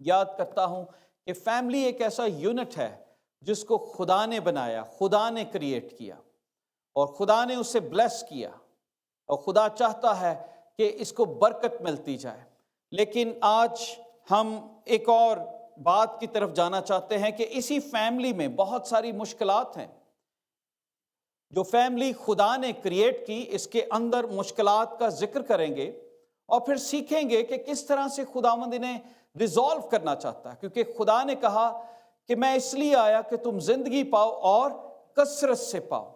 یاد کرتا ہوں کہ فیملی ایک ایسا یونٹ ہے جس کو خدا نے بنایا، خدا نے کریٹ کیا، اور خدا نے اسے بلیس کیا، اور خدا چاہتا ہے کہ اس کو برکت ملتی جائے۔ لیکن آج ہم ایک اور بات کی طرف جانا چاہتے ہیں کہ اسی فیملی میں بہت ساری مشکلات ہیں۔ جو فیملی خدا نے کریٹ کی، اس کے اندر مشکلات کا ذکر کریں گے اور پھر سیکھیں گے کہ کس طرح سے خداوند انہیں ریزالو کرنا چاہتا ہے، کیونکہ خدا نے کہا کہ میں اس لیے آیا کہ تم زندگی پاؤ اور کثرت سے پاؤ۔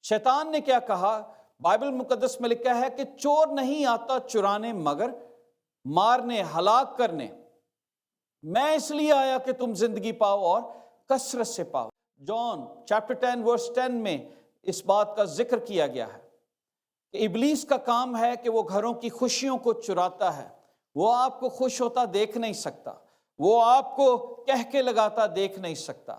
شیطان نے کیا کہا؟ بائبل مقدس میں لکھا ہے کہ چور نہیں آتا چرانے مگر مارنے، ہلاک کرنے۔ میں اس لیے آیا کہ تم زندگی پاؤ اور کثرت سے پاؤ۔ جون چیپٹر 10 ورس 10 میں اس بات کا ذکر کیا گیا ہے کہ ابلیس کا کام ہے کہ وہ گھروں کی خوشیوں کو چراتا ہے۔ وہ آپ کو خوش ہوتا دیکھ نہیں سکتا، وہ آپ کو کہہ کے لگاتا دیکھ نہیں سکتا،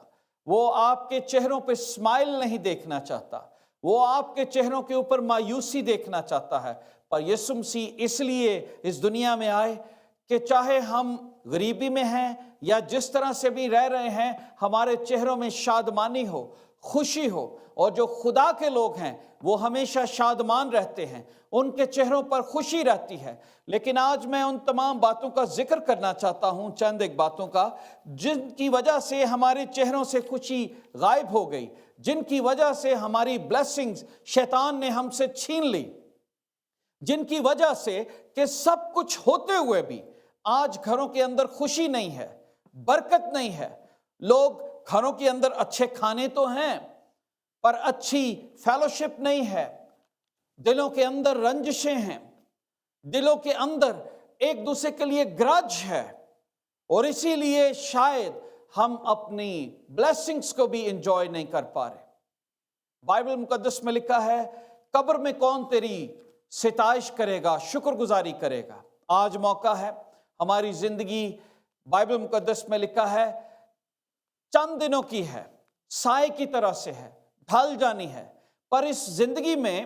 وہ آپ کے چہروں پہ اسمائل نہیں دیکھنا چاہتا، وہ آپ کے چہروں کے اوپر مایوسی دیکھنا چاہتا ہے۔ پر یسوع مسیح اس لیے اس دنیا میں آئے کہ چاہے ہم غریبی میں ہیں یا جس طرح سے بھی رہ رہے ہیں، ہمارے چہروں میں شادمانی ہو، خوشی ہو۔ اور جو خدا کے لوگ ہیں وہ ہمیشہ شادمان رہتے ہیں، ان کے چہروں پر خوشی رہتی ہے۔ لیکن آج میں ان تمام باتوں کا ذکر کرنا چاہتا ہوں، چند ایک باتوں کا، جن کی وجہ سے ہمارے چہروں سے خوشی غائب ہو گئی، جن کی وجہ سے ہماری بلیسنگز شیطان نے ہم سے چھین لی، جن کی وجہ سے کہ سب کچھ ہوتے ہوئے بھی آج گھروں کے اندر خوشی نہیں ہے، برکت نہیں ہے۔ لوگ گھروں کے اندر اچھے کھانے تو ہیں پر اچھی فیلوشپ نہیں ہے، دلوں کے اندر رنجشیں ہیں، دلوں کے اندر ایک دوسرے کے لیے گرج ہے، اور اسی لیے شاید ہم اپنی بلیسنگز کو بھی انجوائے نہیں کر پا رہے۔ بائبل مقدس میں لکھا ہے قبر میں کون تیری ستائش کرے گا، شکر گزاری کرے گا۔ آج موقع ہے، ہماری زندگی بائبل مقدس میں لکھا ہے چند دنوں کی ہے، سائے کی طرح سے ہے، ڈھل جانی ہے۔ پر اس زندگی میں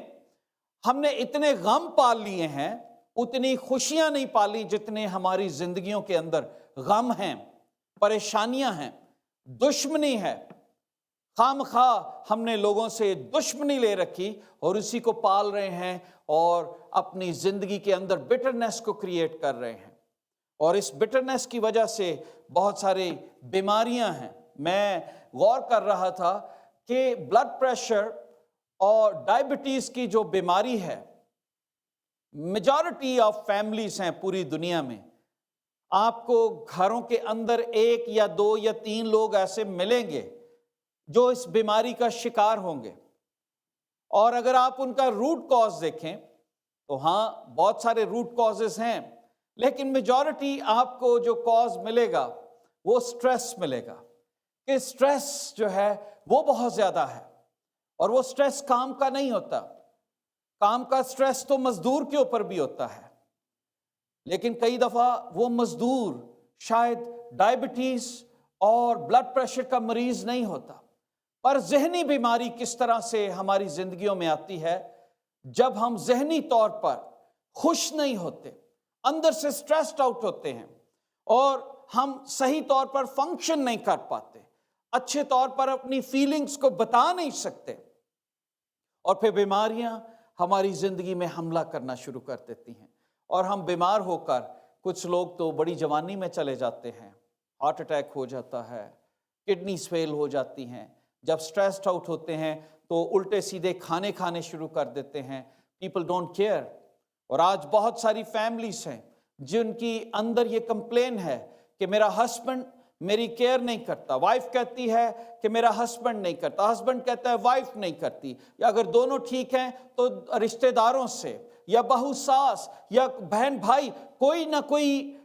ہم نے اتنے غم پال لیے ہیں، اتنی خوشیاں نہیں پالی جتنے ہماری زندگیوں کے اندر غم ہیں، پریشانیاں ہیں، دشمنی ہے۔ خام خواہ ہم نے لوگوں سے دشمنی لے رکھی اور اسی کو پال رہے ہیں، اور اپنی زندگی کے اندر بٹرنس کو کریٹ کر رہے ہیں، اور اس بٹرنس کی وجہ سے بہت ساری بیماریاں ہیں۔ میں غور کر رہا تھا کہ بلڈ پریشر اور ڈائبٹیز کی جو بیماری ہے، میجارٹی آف فیملیز ہیں پوری دنیا میں، آپ کو گھروں کے اندر ایک یا دو یا تین لوگ ایسے ملیں گے جو اس بیماری کا شکار ہوں گے۔ اور اگر آپ ان کا روٹ کاز دیکھیں تو ہاں بہت سارے روٹ کازز ہیں، لیکن میجارٹی آپ کو جو کاز ملے گا وہ سٹریس ملے گا، کہ سٹریس جو ہے وہ بہت زیادہ ہے، اور وہ سٹریس کام کا نہیں ہوتا۔ کام کا سٹریس تو مزدور کے اوپر بھی ہوتا ہے، لیکن کئی دفعہ وہ مزدور شاید ڈائبٹیز اور بلڈ پریشر کا مریض نہیں ہوتا۔ پر ذہنی بیماری کس طرح سے ہماری زندگیوں میں آتی ہے جب ہم ذہنی طور پر خوش نہیں ہوتے، اندر سے سٹریسڈ آؤٹ ہوتے ہیں، اور ہم صحیح طور پر فنکشن نہیں کر پاتے، اچھے طور پر اپنی فیلنگز کو بتا نہیں سکتے، اور پھر بیماریاں ہماری زندگی میں حملہ کرنا شروع کر دیتی ہیں، اور ہم بیمار ہو کر کچھ لوگ تو بڑی جوانی میں چلے جاتے ہیں، ہارٹ اٹیک ہو جاتا ہے، کڈنیز فیل ہو جاتی ہیں۔ جب سٹریسڈ آؤٹ ہوتے ہیں تو الٹے سیدھے کھانے شروع کر دیتے ہیں۔ People don't care. اور آج بہت ساری فیملیز ہیں جن کی اندر یہ کمپلین ہے کہ میرا ہسبینڈ میری کیئر نہیں کرتا، وائف کہتی ہے کہ میرا ہسبینڈ نہیں کرتا، ہسبینڈ کہتا ہے وائف نہیں کرتی، یا اگر دونوں ٹھیک ہیں تو رشتہ داروں سے یا بہو ساس یا بہن بھائی کوئی نہ کوئی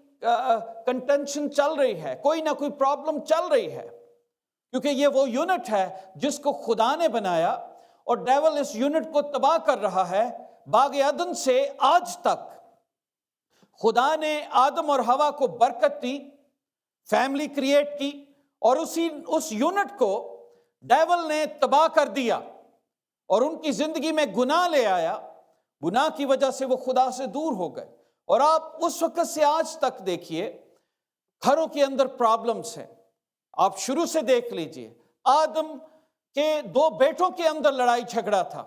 کنٹینشن چل رہی ہے، کوئی نہ کوئی پرابلم چل رہی ہے، کیونکہ یہ وہ یونٹ ہے جس کو خدا نے بنایا، اور ڈیول اس یونٹ کو تباہ کر رہا ہے۔ باغ عدن سے آج تک خدا نے آدم اور حوا کو برکت دی، فیملی کریٹ کی، اور اس یونٹ کو ڈیول نے تباہ کر دیا اور ان کی زندگی میں گناہ لے آیا۔ گناہ کی وجہ سے وہ خدا سے دور ہو گئے، اور آپ اس وقت سے آج تک دیکھیے گھروں کے اندر پرابلمز ہیں. آپ شروع سے دیکھ لیجئے, آدم کے 2 بیٹوں کے اندر لڑائی جھگڑا تھا.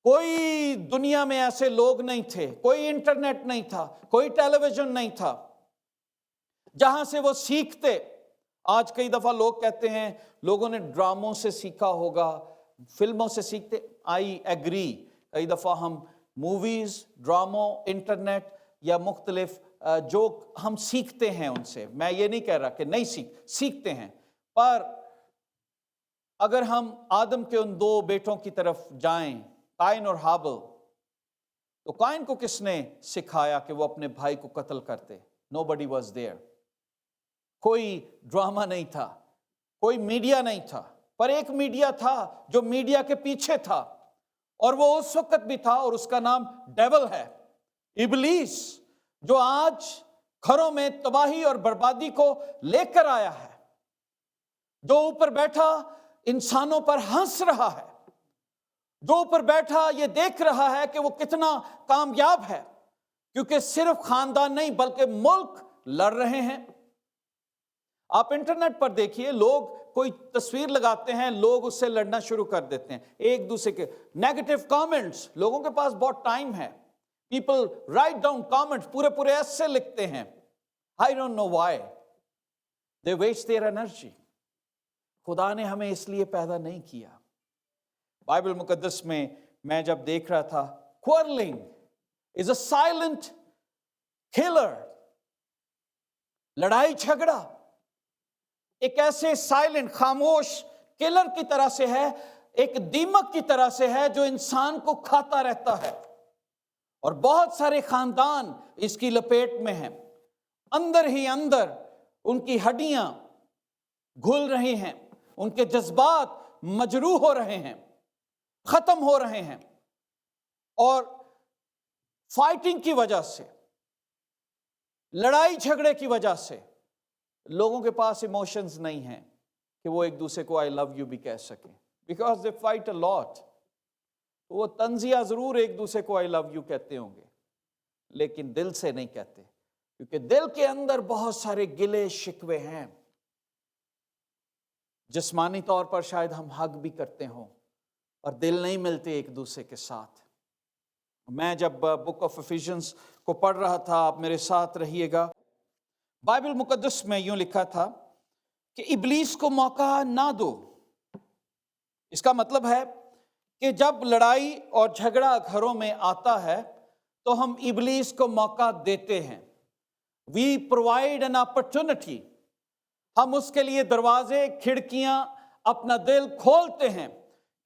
کوئی دنیا میں ایسے لوگ نہیں تھے, کوئی انٹرنیٹ نہیں تھا, کوئی ٹیلی ویژن نہیں تھا جہاں سے وہ سیکھتے. آج کئی دفعہ لوگ کہتے ہیں لوگوں نے ڈراموں سے سیکھا ہوگا, فلموں سے سیکھتے. آئی ایگری, کئی دفعہ ہم موویز, ڈراموں, انٹرنیٹ یا مختلف جو ہم سیکھتے ہیں ان سے, میں یہ نہیں کہہ رہا کہ نہیں سیکھتے ہیں, پر اگر ہم آدم کے ان 2 بیٹوں کی طرف جائیں, قائن اور ہابل, تو قائن کو کس نے سکھایا کہ وہ اپنے بھائی کو قتل کرتے؟ Nobody was there. کوئی ڈرامہ نہیں تھا, کوئی میڈیا نہیں تھا, پر ایک میڈیا تھا جو میڈیا کے پیچھے تھا, اور وہ اس وقت بھی تھا, اور اس کا نام ڈیول ہے, ابلیس, جو آج گھروں میں تباہی اور بربادی کو لے کر آیا ہے, جو اوپر بیٹھا انسانوں پر ہنس رہا ہے, جو اوپر بیٹھا یہ دیکھ رہا ہے کہ وہ کتنا کامیاب ہے, کیونکہ صرف خاندان نہیں بلکہ ملک لڑ رہے ہیں. آپ انٹرنیٹ پر دیکھیے, لوگ کوئی تصویر لگاتے ہیں, لوگ اس سے لڑنا شروع کر دیتے ہیں, ایک دوسرے کے نیگیٹو کامنٹس. لوگوں کے پاس بہت ٹائم ہے, پیپل رائٹ ڈاؤن کامنٹس, پورے ایسے لکھتے ہیں. I don't know why they waste their energy. خدا نے ہمیں اس لیے پیدا نہیں کیا. بائبل مقدس میں جب دیکھ رہا تھا, quarreling is a silent killer. لڑائی جھگڑا ایک ایسے سائلنٹ, خاموش کلر کی طرح سے ہے, ایک دیمک کی طرح سے ہے جو انسان کو کھاتا رہتا ہے. اور بہت سارے خاندان اس کی لپیٹ میں ہیں, اندر ہی اندر ان کی ہڈیاں گھل رہی ہیں, ان کے جذبات مجروح ہو رہے ہیں, ختم ہو رہے ہیں, اور فائٹنگ کی وجہ سے, لڑائی جھگڑے کی وجہ سے لوگوں کے پاس ایموشنز نہیں ہیں کہ وہ ایک دوسرے کو آئی لو یو بھی کہہ سکیں, بیکاز دے فائٹ اے لاٹ. وہ تنزیہ ضرور ایک دوسرے کو آئی لو یو کہتے ہوں گے, لیکن دل سے نہیں کہتے, کیونکہ دل کے اندر بہت سارے گلے شکوے ہیں. جسمانی طور پر شاید ہم حق بھی کرتے ہوں, اور دل نہیں ملتے ایک دوسرے کے ساتھ. میں جب بک آف ایفیشینز کو پڑھ رہا تھا, آپ میرے ساتھ رہیے گا, بائبل مقدس میں یوں لکھا تھا کہ ابلیس کو موقع نہ دو. اس کا مطلب ہے کہ جب لڑائی اور جھگڑا گھروں میں آتا ہے تو ہم ابلیس کو موقع دیتے ہیں. We provide an opportunity. ہم اس کے لیے دروازے, کھڑکیاں, اپنا دل کھولتے ہیں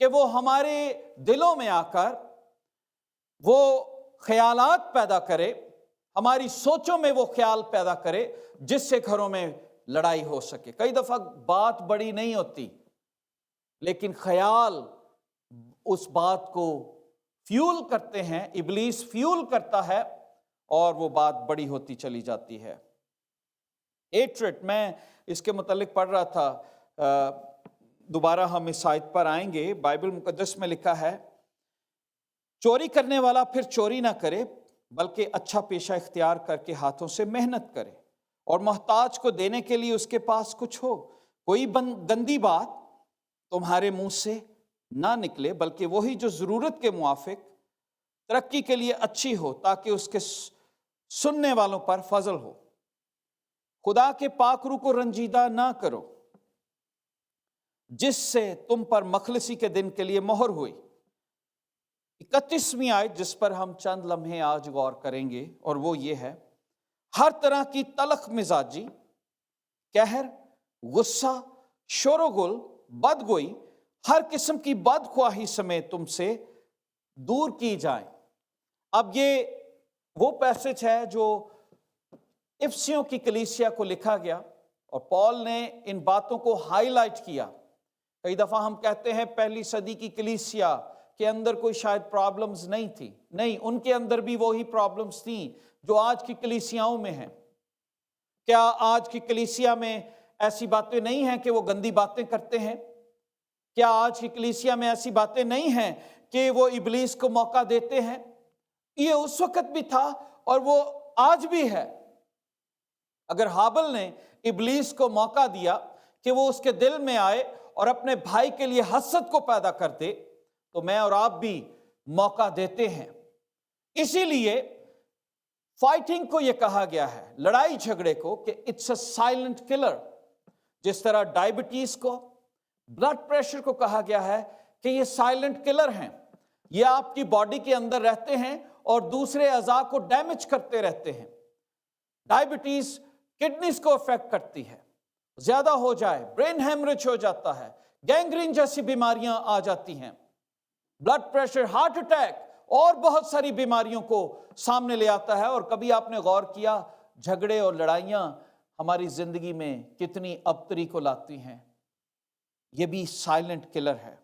کہ وہ ہمارے دلوں میں آ کر وہ خیالات پیدا کرے, ہماری سوچوں میں وہ خیال پیدا کرے جس سے گھروں میں لڑائی ہو سکے. کئی دفعہ بات بڑی نہیں ہوتی, لیکن خیال اس بات کو فیول کرتے ہیں, ابلیس فیول کرتا ہے, اور وہ بات بڑی ہوتی چلی جاتی ہے. ایٹرٹ, میں اس کے متعلق پڑھ رہا تھا, دوبارہ ہم اس آیت پر آئیں گے. بائبل مقدس میں لکھا ہے, چوری کرنے والا پھر چوری نہ کرے بلکہ اچھا پیشہ اختیار کر کے ہاتھوں سے محنت کرے, اور محتاج کو دینے کے لیے اس کے پاس کچھ ہو. کوئی گندی بات تمہارے منہ سے نہ نکلے, بلکہ وہی جو ضرورت کے موافق ترقی کے لیے اچھی ہو, تاکہ اس کے سننے والوں پر فضل ہو. خدا کے پاک روح کو رنجیدہ نہ کرو, جس سے تم پر مخلصی کے دن کے لیے مہر ہوئی. 31ویں آیت جس پر ہم چند لمحے آج غور کریں گے, اور وہ یہ ہے, ہر طرح کی تلخ مزاجی, قہر, غصہ, شور و غل, بدگوئی, ہر قسم کی بدخواہی سمیت تم سے دور کی جائیں. اب یہ وہ پیسج ہے جو افسیوں کی کلیسیا کو لکھا گیا, اور پال نے ان باتوں کو ہائی لائٹ کیا. کئی دفعہ ہم کہتے ہیں پہلی صدی کی کلیسیا کے اندر کوئی شاید پرابلمز نہیں تھی. نہیں, ان کے اندر بھی وہی پرابلمز تھیں جو آج کی کلیسیاؤں میں ہیں. کیا آج کی کلیسیا میں ایسی باتیں نہیں ہیں کہ وہ گندی باتیں کرتے ہیں؟ کیا آج کی کلیسیا میں ایسی باتیں نہیں ہیں کہ وہ ابلیس کو موقع دیتے ہیں؟ یہ اس وقت بھی تھا اور وہ آج بھی ہے. اگر حابل نے ابلیس کو موقع دیا کہ وہ اس کے دل میں آئے اور اپنے بھائی کے لیے حسد کو پیدا کر دے، تو میں اور آپ بھی موقع دیتے ہیں۔ اسی لیے فائٹنگ کو یہ کہا گیا ہے، لڑائی جھگڑے کو، کہ اٹس اے سائلنٹ کلر۔ جس طرح ڈائبٹیز کو، بلڈ پریشر کو کہا گیا ہے کہ یہ سائلنٹ کلر ہیں، یہ آپ کی باڈی کے اندر رہتے ہیں اور دوسرے اعضاء کو ڈیمیج کرتے رہتے ہیں۔ ڈائبٹیز کڈنیز کو افیکٹ کرتی ہے، زیادہ ہو جائے برین ہیمریج ہو جاتا ہے، گینگرین جیسی بیماریاں آ جاتی ہیں، بلڈ پریشر، ہارٹ اٹیک اور بہت ساری بیماریوں کو سامنے لے آتا ہے۔ اور کبھی آپ نے غور کیا جھگڑے اور لڑائیاں ہماری زندگی میں کتنی ابتری کو لاتی ہیں؟ یہ بھی سائلنٹ کلر ہے۔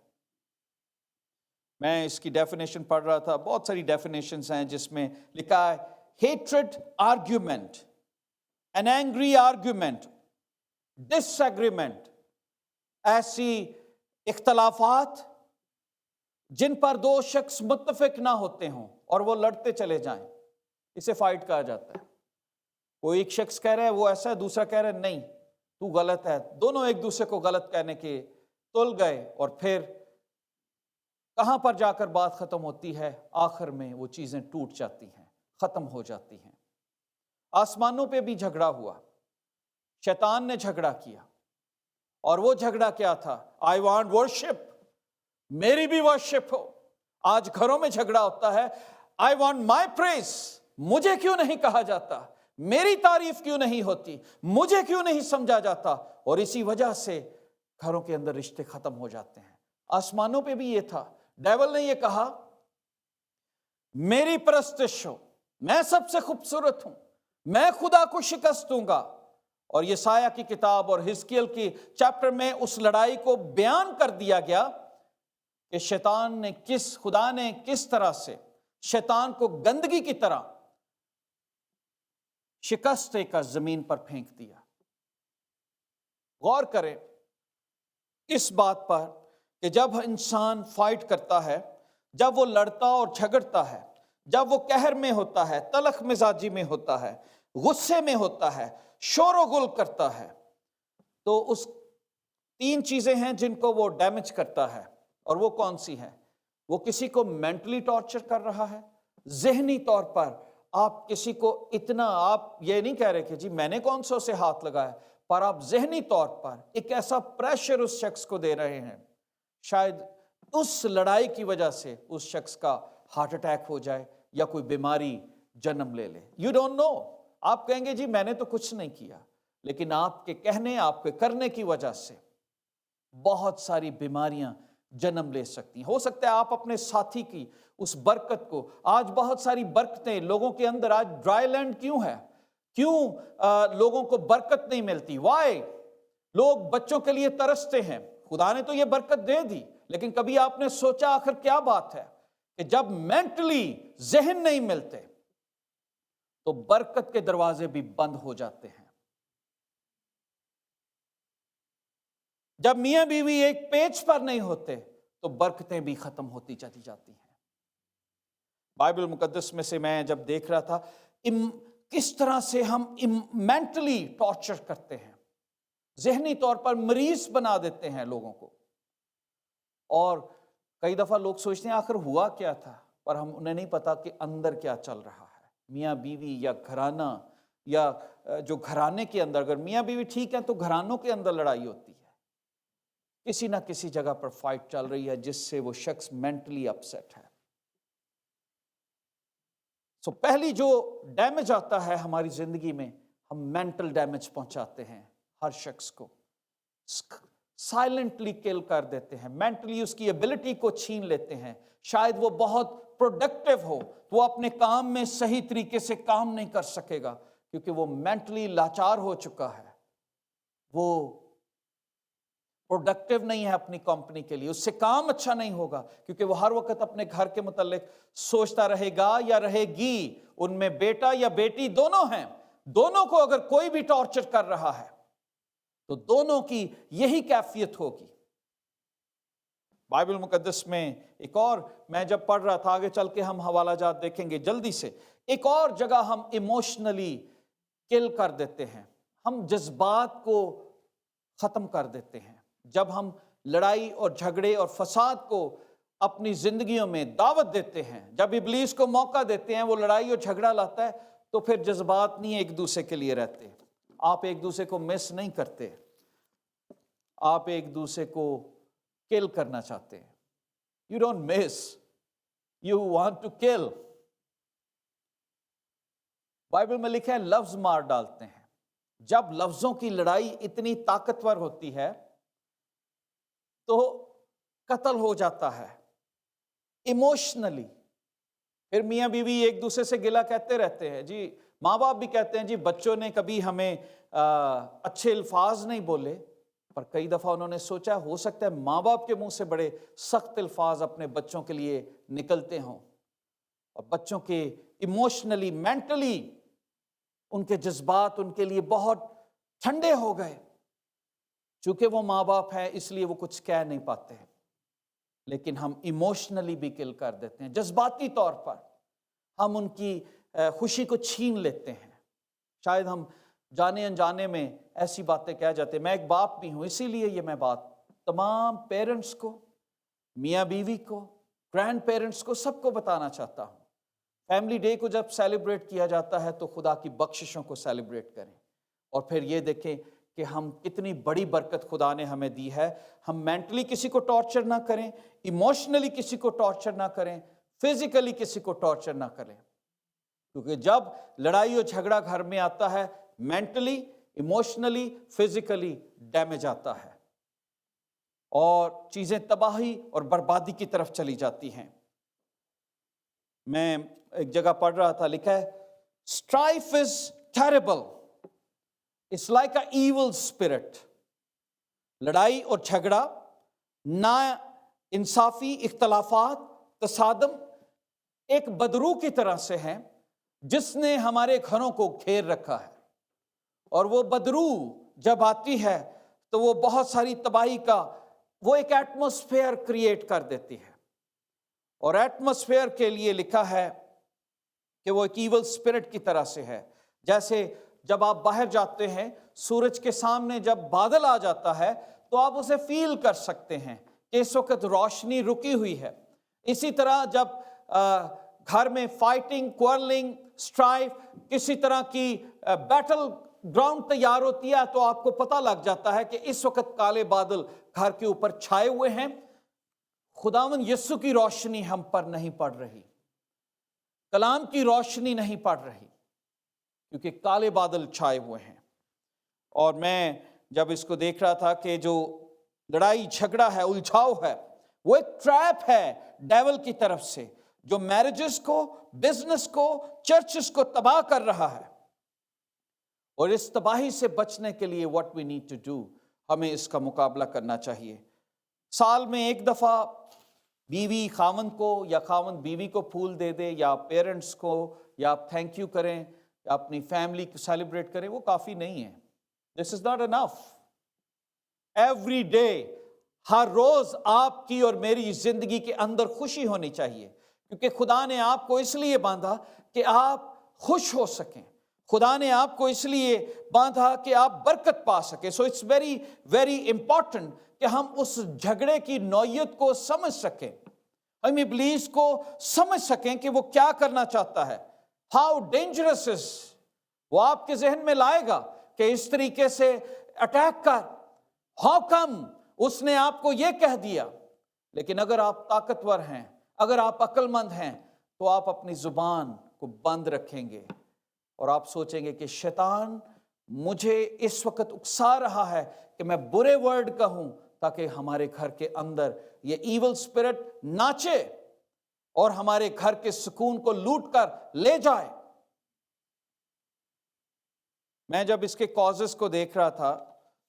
میں اس کی ڈیفینیشن پڑھ رہا تھا، بہت ساری ڈیفینیشنز ہیں جس میں لکھا ہے ہیٹرڈ argument, an angry argument, disagreement, ایسی اختلافات جن پر دو شخص متفق نہ ہوتے ہوں اور وہ لڑتے چلے جائیں، اسے فائٹ کہا جاتا ہے۔ کوئی ایک شخص کہہ رہا ہے وہ ایسا ہے، دوسرا کہہ رہا ہے نہیں تو غلط ہے، دونوں ایک دوسرے کو غلط کہنے کے تل گئے، اور پھر کہاں پر جا کر بات ختم ہوتی ہے؟ آخر میں وہ چیزیں ٹوٹ جاتی ہیں، ختم ہو جاتی ہیں۔ آسمانوں پہ بھی جھگڑا ہوا، شیطان نے جھگڑا کیا، اور وہ جھگڑا کیا تھا؟ آئی وانٹ ورشپ، میری بھی ورشپ ہو۔ آج گھروں میں جھگڑا ہوتا ہے، آئی وانٹ مائی پریز، مجھے کیوں نہیں کہا جاتا، میری تعریف کیوں نہیں ہوتی، مجھے کیوں نہیں سمجھا جاتا، اور اسی وجہ سے گھروں کے اندر رشتے ختم ہو جاتے ہیں۔ آسمانوں پہ بھی یہ تھا، ڈیول نے یہ کہا میری پرستش ہو، میں سب سے خوبصورت ہوں، میں خدا کو شکست دوں گا۔ اور یسایہ کی کتاب اور حزقیل کی چیپٹر میں اس لڑائی کو بیان کر دیا گیا کہ شیطان نے خدا نے کس طرح سے شیطان کو گندگی کی طرح شکست دے کر زمین پر پھینک دیا۔ غور کریں اس بات پر کہ جب انسان فائٹ کرتا ہے، جب وہ لڑتا اور جھگڑتا ہے، جب وہ قہر میں ہوتا ہے، تلخ مزاجی میں ہوتا ہے، غصے میں ہوتا ہے، شور و غل کرتا ہے، تو اس 3 چیزیں ہیں جن کو وہ ڈیمیج کرتا ہے۔ اور وہ کون سی ہیں؟ وہ کسی کو مینٹلی ٹارچر کر رہا ہے، ذہنی طور پر آپ کسی کو اتنا، آپ یہ نہیں کہہ رہے کہ جی میں نے کون سا اسے ہاتھ لگایا، پر آپ ذہنی طور پر ایک ایسا پریشر اس شخص کو دے رہے ہیں، شاید اس لڑائی کی وجہ سے اس شخص کا ہارٹ اٹیک ہو جائے یا کوئی بیماری جنم لے لے۔ یو ڈونٹ نو، آپ کہیں گے جی میں نے تو کچھ نہیں کیا، لیکن آپ کے کہنے، آپ کے کرنے کی وجہ سے بہت ساری بیماریاں جنم لے سکتی ہیں۔ ہو سکتا ہے آپ اپنے ساتھی کی اس برکت کو، آج بہت ساری برکتیں لوگوں کے اندر، آج ڈرائی لینڈ کیوں ہے؟ کیوں لوگوں کو برکت نہیں ملتی؟ وائی؟ لوگ بچوں کے لیے ترستے ہیں، خدا نے تو یہ برکت دے دی، لیکن کبھی آپ نے سوچا آخر کیا بات ہے کہ جب مینٹلی ذہن نہیں ملتے تو برکت کے دروازے بھی بند ہو جاتے ہیں۔ جب میاں بیوی ایک پیج پر نہیں ہوتے تو برکتیں بھی ختم ہوتی چلی جاتی ہیں۔ بائبل مقدس میں سے میں جب دیکھ رہا تھا کس طرح سے ہم مینٹلی ٹارچر کرتے ہیں، ذہنی طور پر مریض بنا دیتے ہیں لوگوں کو، اور کئی دفعہ لوگ سوچتے ہیں آخر ہوا کیا تھا، پر ہم انہیں نہیں پتا کہ اندر کیا چل رہا ہے۔ میاں بیوی یا گھرانہ، یا جو گھرانے کے اندر، اگر میاں بیوی ٹھیک ہیں تو گھرانوں کے اندر لڑائی ہوتی ہے، کسی نہ کسی جگہ پر فائٹ چل رہی ہے جس سے وہ شخص مینٹلی اپسیٹ ہے۔ سو پہلی جو ڈیمیج آتا ہے ہماری زندگی میں، ہم مینٹل ڈیمیج پہنچاتے ہیں ہر شخص کو، سائلنٹلی کل کر دیتے ہیں، مینٹلی اس کی ایبلٹی کو چھین لیتے ہیں۔ شاید وہ بہت پروڈکٹیو ہو، وہ اپنے کام میں صحیح طریقے سے کام نہیں کر سکے گا، کیونکہ وہ مینٹلی لاچار ہو چکا ہے، وہ پروڈکٹیو نہیں ہے اپنی کمپنی کے لیے، اس سے کام اچھا نہیں ہوگا، کیونکہ وہ ہر وقت اپنے گھر کے متعلق سوچتا رہے گا یا رہے گی۔ ان میں بیٹا یا بیٹی دونوں ہیں، دونوں کو اگر کوئی بھی ٹارچر کر رہا ہے تو دونوں کی یہی کیفیت ہوگی۔ بائبل مقدس میں ایک اور، میں جب پڑھ رہا تھا، آگے چل کے ہم حوالہ جات دیکھیں گے جلدی سے، ایک اور جگہ ہم ایموشنلی کل کر دیتے ہیں، ہم جذبات کو ختم کر دیتے ہیں، جب ہم لڑائی اور جھگڑے اور فساد کو اپنی زندگیوں میں دعوت دیتے ہیں، جب ابلیس کو موقع دیتے ہیں وہ لڑائی اور جھگڑا لاتا ہے، تو پھر جذبات نہیں ایک دوسرے کے لیے رہتے، آپ ایک دوسرے کو مس نہیں کرتے، آپ ایک دوسرے کو کل کرنا چاہتے ہیں. You don't miss, you want to kill. Bible میں لکھا ہے لفظ مار ڈالتے ہیں. جب لفظوں کی لڑائی اتنی طاقتور ہوتی ہے تو قتل ہو جاتا ہے ایموشنلی. پھر میاں بیوی ایک دوسرے سے گلا کہتے رہتے ہیں جی، ماں باپ بھی کہتے ہیں جی بچوں نے کبھی ہمیں اچھے الفاظ نہیں بولے، پر کئی دفعہ انہوں نے سوچا ہو سکتا ہے ماں باپ کے منہ سے بڑے سخت الفاظ اپنے بچوں کے لیے نکلتے ہوں، اور بچوں کے ایموشنلی مینٹلی ان کے جذبات ان کے لیے بہت ٹھنڈے ہو گئے. چونکہ وہ ماں باپ ہیں اس لیے وہ کچھ کہہ نہیں پاتے، لیکن ہم ایموشنلی بھی کل کر دیتے ہیں، جذباتی طور پر ہم ان کی خوشی کو چھین لیتے ہیں. شاید ہم جانے انجانے میں ایسی باتیں کہہ جاتے ہیں. میں ایک باپ بھی ہوں، اسی لیے یہ میں بات تمام پیرنٹس کو، میاں بیوی کو، گرینڈ پیرنٹس کو، سب کو بتانا چاہتا ہوں. فیملی ڈے کو جب سیلیبریٹ کیا جاتا ہے تو خدا کی بخششوں کو سیلیبریٹ کریں، اور پھر یہ دیکھیں کہ ہم کتنی بڑی برکت خدا نے ہمیں دی ہے. ہم مینٹلی کسی کو ٹارچر نہ کریں، ایموشنلی کسی کو ٹارچر نہ کریں، فزیکلی کسی کو ٹارچر نہ کریں. کیونکہ جب لڑائی اور جھگڑا گھر میں آتا ہے، مینٹلی، ایموشنلی، فزیکلی ڈیمیج آتا ہے اور چیزیں تباہی اور بربادی کی طرف چلی جاتی ہیں. میں ایک جگہ پڑھ رہا تھا، لکھا ہے strife is terrible, it's like an evil spirit. لڑائی اور جھگڑا، نا انصافی، اختلافات، تصادم ایک بدرو کی طرح سے ہیں جس نے ہمارے گھروں کو گھیر رکھا ہے، اور وہ بدرو جب آتی ہے تو وہ بہت ساری تباہی کا وہ ایک ایٹماسفیئر کریٹ کر دیتی ہے. اور ایٹماسفیئر کے لیے لکھا ہے کہ وہ ایک ایول اسپرٹ کی طرح سے ہے. جیسے جب آپ باہر جاتے ہیں، سورج کے سامنے جب بادل آ جاتا ہے تو آپ اسے فیل کر سکتے ہیں کہ اس وقت روشنی رکی ہوئی ہے. اسی طرح جب گھر میں فائٹنگ، کوئرلنگ، اسٹرائف، کسی طرح کی بیٹل گراؤنڈ تیار ہوتی ہے تو آپ کو پتہ لگ جاتا ہے کہ اس وقت کالے بادل گھر کے اوپر چھائے ہوئے ہیں. خداوند یسوع کی روشنی ہم پر نہیں پڑ رہی، کلام کی روشنی نہیں پڑ رہی، کیونکہ کالے بادل چھائے ہوئے ہیں. اور میں جب اس کو دیکھ رہا تھا کہ جو لڑائی جھگڑا ہے، الجھاؤ ہے، وہ ایک ٹریپ ہے ڈیول کی طرف سے جو میرجز کو، بزنس کو، چرچز کو تباہ کر رہا ہے. اور اس تباہی سے بچنے کے لیے what we need to do، ہمیں اس کا مقابلہ کرنا چاہیے. سال میں ایک دفعہ بیوی خاوند کو یا خاوند بیوی کو پھول دے دے، یا پیرنٹس کو، یا آپ تھینک یو کریں، یا اپنی فیملی کو سیلیبریٹ کریں، وہ کافی نہیں ہے. This is not enough. Every day, ہر روز آپ کی اور میری زندگی کے اندر خوشی ہونی چاہیے، کیونکہ خدا نے آپ کو اس لیے باندھا کہ آپ خوش ہو سکیں. خدا نے آپ کو اس لیے باندھا کہ آپ برکت پا سکیں. So it's very very important کہ ہم اس جھگڑے کی نوعیت کو سمجھ سکیں، ہم ابلیس کو سمجھ سکیں کہ وہ کیا کرنا چاہتا ہے. ہاؤ ڈینجرس از، وہ آپ کے ذہن میں لائے گا کہ اس طریقے سے اٹیک کر، ہاؤ کم اس نے آپ کو یہ کہہ دیا. لیکن اگر آپ طاقتور ہیں، اگر آپ عقل مند ہیں، تو آپ اپنی زبان کو بند رکھیں گے اور آپ سوچیں گے کہ شیطان مجھے اس وقت اکسا رہا ہے کہ میں برے ورڈ کہوں تاکہ ہمارے گھر کے اندر یہ ایول اسپرٹ ناچے اور ہمارے گھر کے سکون کو لوٹ کر لے جائے. میں جب اس کے کازز کو دیکھ رہا تھا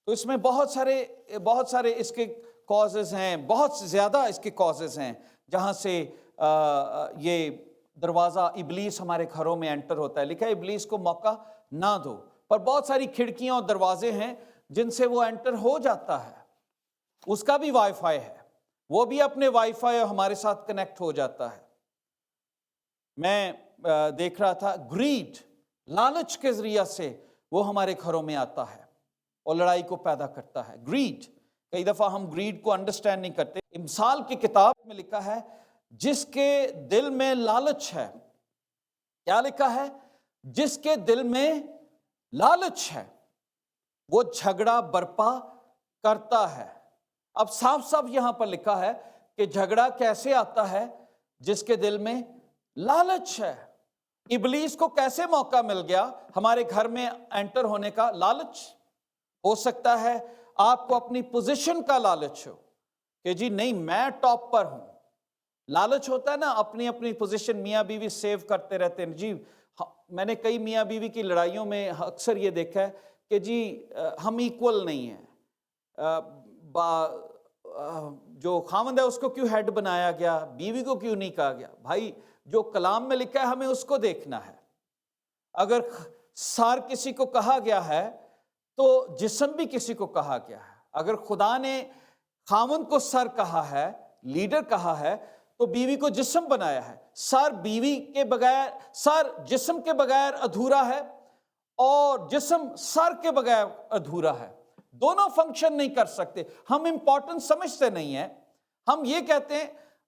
تو اس میں بہت سارے اس کے کازز ہیں، بہت زیادہ اس کے کازز ہیں جہاں سے یہ دروازہ ابلیس ہمارے گھروں میں انٹر ہوتا ہے. لکھا ہے ابلیس کو موقع نہ دو، پر بہت ساری کھڑکیاں اور دروازے ہیں جن سے وہ انٹر ہو جاتا ہے. اس کا بھی وائی فائی ہے، وہ بھی اپنے وائی فائی ہمارے ساتھ کنیکٹ ہو جاتا ہے. میں دیکھ رہا تھا گریڈ، لالچ کے ذریعہ سے وہ ہمارے گھروں میں آتا ہے اور لڑائی کو پیدا کرتا ہے. گریڈ، کئی دفعہ ہم گریڈ کو انڈرسٹینڈ نہیں کرتے. امثال کی کتاب میں لکھا ہے جس کے دل میں لالچ ہے. کیا لکھا ہے؟ جس کے دل میں لالچ ہے وہ جھگڑا برپا کرتا ہے. اب صاف صاف یہاں پر لکھا ہے کہ جھگڑا کیسے آتا ہے؟ جس کے دل میں لالچ ہے. ابلیس کو کیسے موقع مل گیا ہمارے گھر میں انٹر ہونے کا؟ لالچ. ہو سکتا ہے آپ کو اپنی پوزیشن کا لالچ ہو کہ جی نہیں میں ٹاپ پر ہوں. لالچ ہوتا ہے نا اپنی اپنی پوزیشن. میاں بیوی سیو کرتے رہتے ہیں. جی میں نے کئی میاں بیوی کی لڑائیوں میں اکثر یہ دیکھا ہے کہ جی ہم ایکول نہیں ہیں. جو خاوند ہے اس کو کیوں ہیڈ بنایا گیا، بیوی کو کیوں نہیں کہا گیا؟ بھائی جو کلام میں لکھا ہے ہمیں اس کو دیکھنا ہے. اگر سار کسی کو کہا گیا ہے تو جسم بھی کسی کو کہا گیا ہے. اگر خدا نے خاوند کو سر کہا ہے، لیڈر کہا ہے، تو بیوی کو جسم بنایا ہے. سر بیوی کے بغیر، سر جسم کے بغیر ادھورا ہے اور جسم سر کے بغیر ادھورا ہے. دونوں فنکشن نہیں کر سکتے. ہم امپورٹنس سمجھتے نہیں ہیں. ہم یہ کہتے ہیں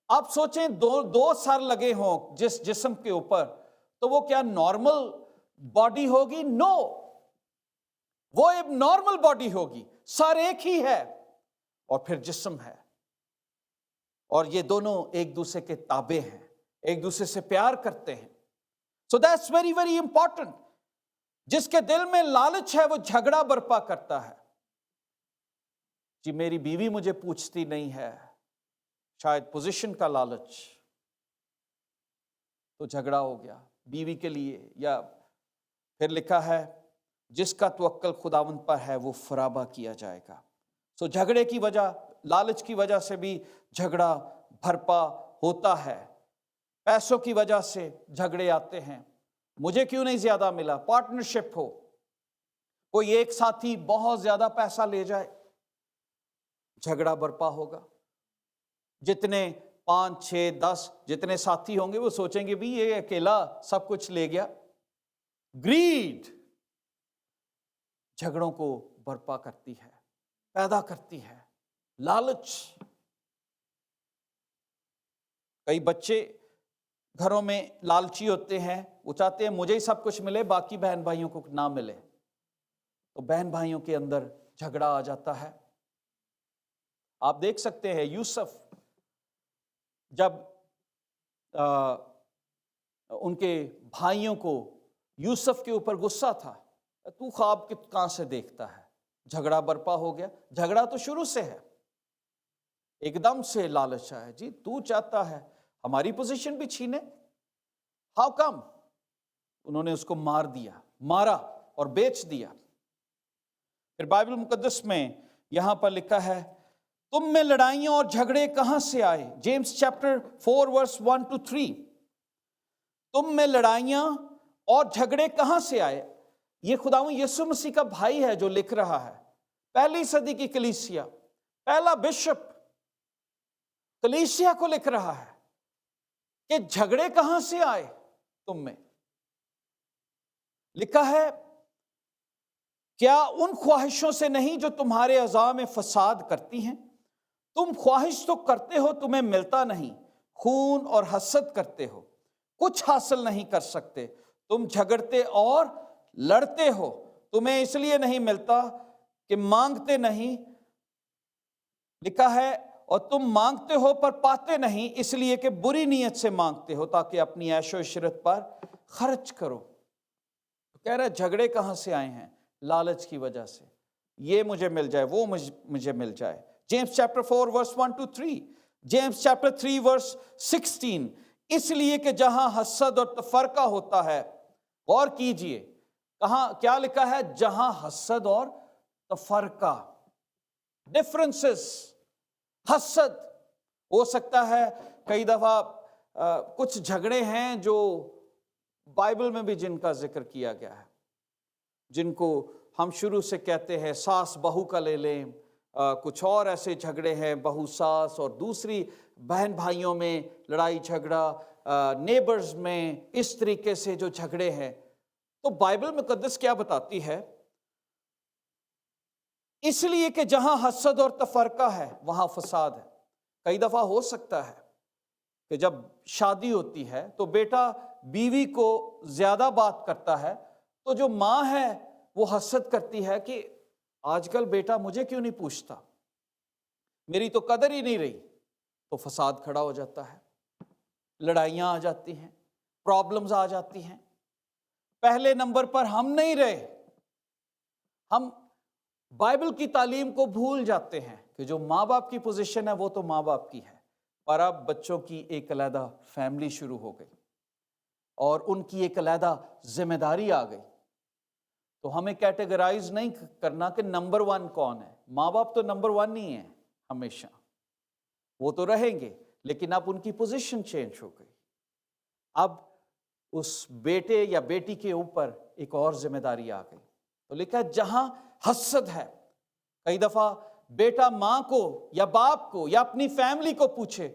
آپ سوچیں دو سر لگے ہوں جس جسم کے اوپر تو وہ کیا نارمل باڈی ہوگی؟ نو، وہ ایک نارمل باڈی ہوگی. سر ایک ہی ہے اور پھر جسم ہے اور یہ دونوں ایک دوسرے کے تابع ہیں، ایک دوسرے سے پیار کرتے ہیں. So that's very very important. جس کے دل میں لالچ ہے وہ جھگڑا برپا کرتا ہے. جی میری بیوی مجھے پوچھتی نہیں ہے، شاید پوزیشن کا لالچ، تو جھگڑا ہو گیا بیوی کے لیے. یا پھر لکھا ہے جس کا توکل خداوند پر ہے وہ فرابہ کیا جائے گا. سو جھگڑے کی وجہ، لالچ کی وجہ سے بھی جھگڑا بھرپا ہوتا ہے. پیسوں کی وجہ سے جھگڑے آتے ہیں. مجھے کیوں نہیں زیادہ ملا؟ پارٹنرشپ ہو، کوئی ایک ساتھی بہت زیادہ پیسہ لے جائے، جھگڑا برپا ہوگا. جتنے 5 6 10 جتنے ساتھی ہوں گے وہ سوچیں گے بھی یہ اکیلا سب کچھ لے گیا. گریڈ جھگڑوں کو برپا کرتی ہے، پیدا کرتی ہے. لالچ. کئی بچے گھروں میں لالچی ہوتے ہیں، وہ چاہتے ہیں مجھے ہی سب کچھ ملے باقی بہن بھائیوں کو نہ ملے، تو بہن بھائیوں کے اندر جھگڑا آ جاتا ہے. آپ دیکھ سکتے ہیں یوسف جب ان کے بھائیوں کو یوسف کے اوپر غصہ تھا، تو خواب کہاں سے دیکھتا ہے؟ جھگڑا برپا ہو گیا. جھگڑا تو شروع سے ہے، ایک دم سے لالچ ہے. جی تو چاہتا ہے ہماری پوزیشن بھی چھینے، ہاؤ کم؟ انہوں نے اس کو مارا اور بیچ دیا. پھر بائبل مقدس میں یہاں پر لکھا ہے تم میں لڑائیاں اور جھگڑے کہاں سے آئے؟ James chapter 4 verse 1 to 3. تم میں لڑائیاں اور جھگڑے کہاں سے آئے؟ یہ خداوند یسوع مسیح کا بھائی ہے جو لکھ رہا ہے. پہلی صدی کی کلیسیا، پہلا بشپ کلیسیا کو لکھ رہا ہے کہ جھگڑے کہاں سے آئے تم میں. لکھا ہے کیا ان خواہشوں سے نہیں جو تمہارے اعضاء میں فساد کرتی ہیں؟ تم خواہش تو کرتے ہو تمہیں ملتا نہیں، خون اور حسد کرتے ہو کچھ حاصل نہیں کر سکتے. تم جھگڑتے اور لڑتے ہو، تمہیں اس لیے نہیں ملتا کہ مانگتے نہیں. لکھا ہے اور تم مانگتے ہو پر پاتے نہیں اس لیے کہ بری نیت سے مانگتے ہو تاکہ اپنی عیش و عشرت پر خرچ کرو. کہہ رہا ہے جھگڑے کہاں سے آئے ہیں؟ لالچ کی وجہ سے. یہ مجھے مل جائے، وہ مجھے مل جائے. James chapter 4 verse 1 to 3. James chapter 3 verse 16. اس لیے کہ جہاں حسد اور تفرقہ ہوتا ہے، غور کیجئے کہاں کیا لکھا ہے؟ جہاں حسد اور تفرقہ، ڈفرنسز، حسد. ہو سکتا ہے کئی دفعہ کچھ جھگڑے ہیں جو بائبل میں بھی جن کا ذکر کیا گیا ہے، جن کو ہم شروع سے کہتے ہیں ساس بہو کا لے لیں. کچھ اور ایسے جھگڑے ہیں بہو ساس، اور دوسری بہن بھائیوں میں لڑائی جھگڑا، نیبرز میں، اس طریقے سے جو جھگڑے ہیں تو بائبل مقدس کیا بتاتی ہے؟ اس لیے کہ جہاں حسد اور تفرقہ ہے وہاں فساد ہے۔ کئی دفعہ ہو سکتا ہے کہ جب شادی ہوتی ہے تو بیٹا بیوی کو زیادہ بات کرتا ہے، تو جو ماں ہے وہ حسد کرتی ہے کہ آج کل بیٹا مجھے کیوں نہیں پوچھتا، میری تو قدر ہی نہیں رہی، تو فساد کھڑا ہو جاتا ہے، لڑائیاں آ جاتی ہیں، پرابلمز آ جاتی ہیں۔ پہلے نمبر پر ہم نہیں رہے، ہم بائبل کی تعلیم کو بھول جاتے ہیں کہ جو ماں باپ کی پوزیشن ہے وہ تو ماں باپ کی ہے، پر اب بچوں کی ایک علیحدہ فیملی شروع ہو گئی اور ان کی ایک علیحدہ ذمہ داری آ گئی۔ تو ہمیں کیٹیگرائز نہیں کرنا کہ نمبر ون کون ہے۔ ماں باپ تو نمبر ون ہی ہیں ہمیشہ، وہ تو رہیں گے، لیکن اب ان کی پوزیشن چینج ہو گئی۔ اب اس بیٹے یا بیٹی کے اوپر ایک اور ذمہ داری آ گئی۔ تو لکھا ہے جہاں حسد ہے، کئی دفعہ بیٹا ماں کو یا باپ کو یا اپنی فیملی کو پوچھے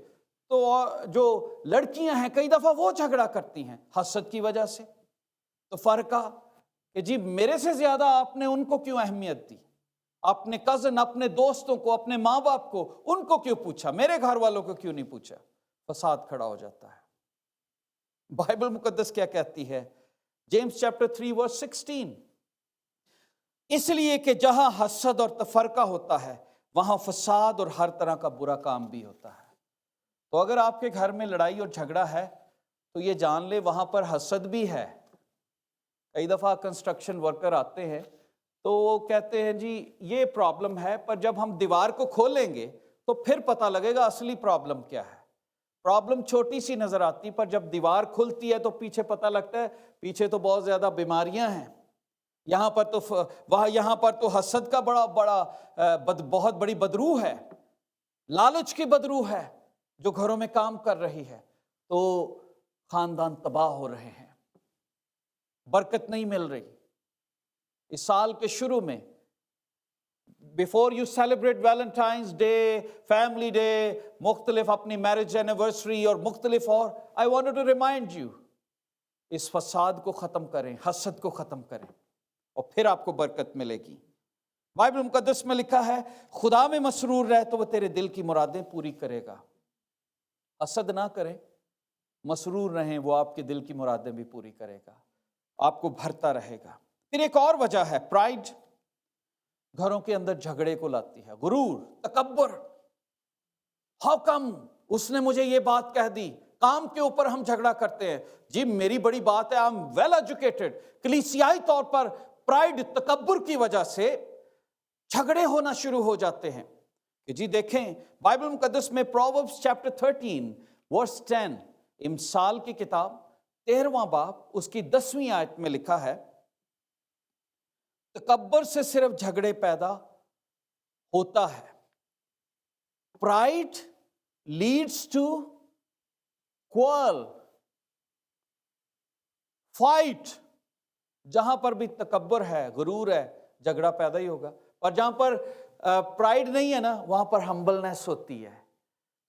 تو جو لڑکیاں ہیں کئی دفعہ وہ جھگڑا کرتی ہیں حسد کی وجہ سے۔ تو فرق آ کہ جی میرے سے زیادہ آپ نے ان کو کیوں اہمیت دی، اپنے کزن، اپنے دوستوں کو، اپنے ماں باپ کو، ان کو کیوں پوچھا، میرے گھر والوں کو کیوں نہیں پوچھا؟ فساد کھڑا ہو جاتا ہے۔ بائبل مقدس کیا کہتی ہے؟ جیمز چیپٹر 3 ورس 16، اس لیے کہ جہاں حسد اور تفرقہ ہوتا ہے وہاں فساد اور ہر طرح کا برا کام بھی ہوتا ہے۔ تو اگر آپ کے گھر میں لڑائی اور جھگڑا ہے تو یہ جان لے وہاں پر حسد بھی ہے۔ کئی دفعہ کنسٹرکشن ورکر آتے ہیں تو وہ کہتے ہیں جی یہ پرابلم ہے، پر جب ہم دیوار کو کھولیں گے تو پھر پتہ لگے گا اصلی پرابلم کیا ہے۔ پرابلم چھوٹی سی نظر آتی، پر جب دیوار کھلتی ہے تو پیچھے پتہ لگتا ہے پیچھے تو بہت زیادہ بیماریاں ہیں، یہاں پر تو یہاں پر تو حسد کا بہت بڑی بدروح ہے، لالچ کی بدروح ہے جو گھروں میں کام کر رہی ہے، تو خاندان تباہ ہو رہے ہیں، برکت نہیں مل رہی۔ اس سال کے شروع میں before you celebrate Valentine's Day, family day, مختلف اپنی میرج اینیورسری اور مختلف، اور I want to remind you, اس فساد کو ختم کریں، حسد کو ختم کریں، اور پھر آپ کو برکت ملے گی۔ بائبل مقدس میں لکھا ہے خدا میں مسرور رہ تو وہ تیرے دل کی مرادیں پوری کرے گا۔ حسد نہ کریں، مسرور رہیں، وہ آپ کے دل کی مرادیں بھی پوری کرے گا، آپ کو بھرتا رہے گا۔ پھر ایک اور وجہ ہے، پرائڈ گھروں کے اندر جھگڑے کو لاتی ہے، غرور، تکبر۔ ہاؤ کم اس نے مجھے یہ بات کہہ دی، کام کے اوپر ہم جھگڑا کرتے ہیں، جی میری بڑی بات ہے، I'm well educated۔ کلیسیائی طور پر پرائڈ، تکبر کی وجہ سے جھگڑے ہونا شروع ہو جاتے ہیں کہ جی دیکھیں بائبل مقدس میں پرووربس چیپٹر 13 ورس 10، امثال کی کتاب 13واں باب اس کی 10ویں آیت میں لکھا ہے تکبر سے صرف جھگڑے پیدا ہوتا ہے، پرائڈ لیڈس ٹو کوارل، فائٹ۔ جہاں پر بھی تکبر ہے، غرور ہے، جھگڑا پیدا ہی ہوگا۔ اور جہاں پر پرائڈ نہیں ہے نا وہاں پر ہمبلنس ہوتی ہے۔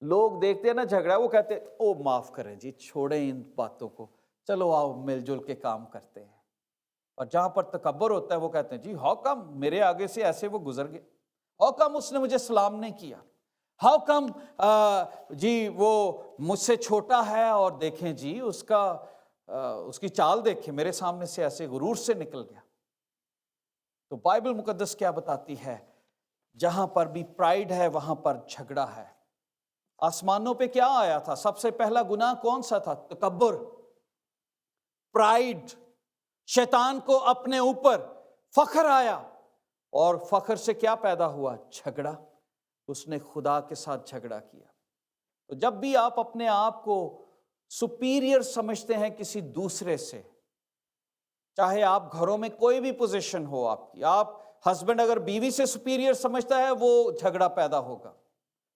لوگ دیکھتے ہیں نا جھگڑا، وہ کہتے ہیں او معاف کریں جی، چھوڑیں ان باتوں کو، چلو آؤ مل جل کے کام کرتے ہیں۔ اور جہاں پر تکبر ہوتا ہے وہ کہتے ہیں جی ہاؤ کم میرے آگے سے ایسے وہ گزر گئے، ہاؤ کم اس نے مجھے سلام نہیں کیا، ہاؤ کم جی وہ مجھ سے چھوٹا ہے اور دیکھیں جی اس کی چال دیکھیں، میرے سامنے سے ایسے غرور سے نکل گیا۔ تو بائبل مقدس کیا بتاتی ہے؟ جہاں پر بھی پرائڈ ہے وہاں پر جھگڑا ہے۔ آسمانوں پہ کیا آیا تھا؟ سب سے پہلا گناہ کون سا تھا؟ تکبر، پرائڈ۔ شیطان کو اپنے اوپر فخر آیا، اور فخر سے کیا پیدا ہوا؟ جھگڑا۔ اس نے خدا کے ساتھ جھگڑا کیا۔ تو جب بھی آپ اپنے آپ کو سپیریئر سمجھتے ہیں کسی دوسرے سے، چاہے آپ گھروں میں کوئی بھی پوزیشن ہو آپ کی، آپ ہسبینڈ اگر بیوی سے سپیریئر سمجھتا ہے وہ جھگڑا پیدا ہوگا،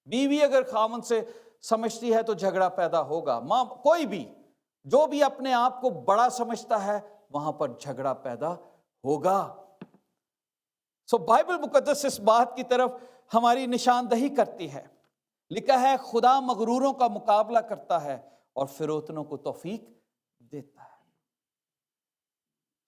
بیوی اگر خاوند سے سمجھتی ہے تو جھگڑا پیدا ہوگا، ماں، کوئی بھی جو بھی اپنے آپ کو بڑا سمجھتا ہے وہاں پر جھگڑا پیدا ہوگا۔ سو بائبل مقدس اس بات کی طرف ہماری نشاندہی کرتی ہے۔ لکھا ہے خدا مغروروں کا مقابلہ کرتا ہے اور فروتنوں کو توفیق دیتا ہے۔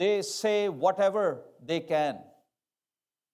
They say whatever they can,